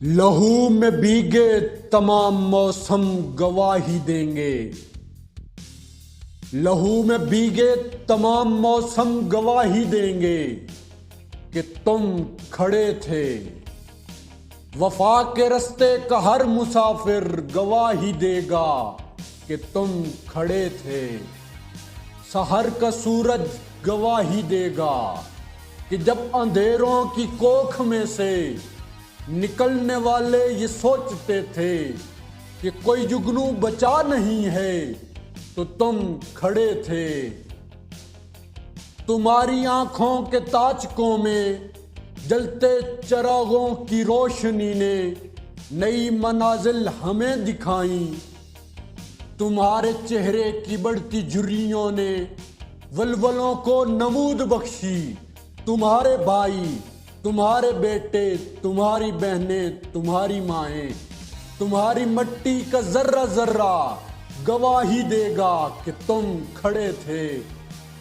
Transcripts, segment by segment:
लहू में भीगे तमाम मौसम गवाही देंगे। लहू में भीगे तमाम मौसम गवाही देंगे कि तुम खड़े थे। वफा के रास्ते का हर मुसाफिर गवाही देगा कि तुम खड़े थे। सहर का सूरज गवाही देगा कि जब अंधेरों की कोख में से निकलने वाले ये सोचते थे कि कोई जुगनू बचा नहीं है, तो तुम खड़े थे। तुम्हारी आंखों के ताजकों में जलते चिरागों की रोशनी ने नई मनाजिल हमें दिखाई। तुम्हारे चेहरे की बढ़ती झुर्रियों ने वलवलों को नमूद बख्शी। तुम्हारे भाई, तुम्हारे बेटे, तुम्हारी बहनें, तुम्हारी माएं, तुम्हारी मट्टी का जर्रा जर्रा गवाही देगा कि तुम खड़े थे।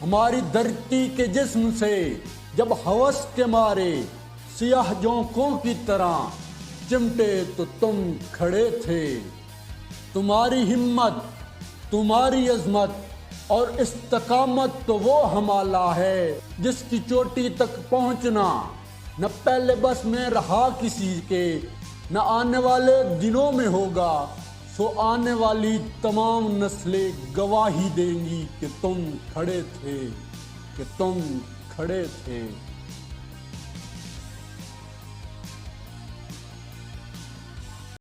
हमारी धरती के जिस्म से जब हवस के मारे सियाह जोंकों की तरह चिमटे, तो तुम खड़े थे। तुम्हारी हिम्मत, तुम्हारी अजमत और इस्तकामत तो वो हमाला है जिसकी चोटी तक पहुंचना न पहले बस में रहा किसी के, न आने वाले दिनों में होगा। सो आने वाली तमाम नस्लें गवाही देंगी कि तुम खड़े थे, कि तुम खड़े थे।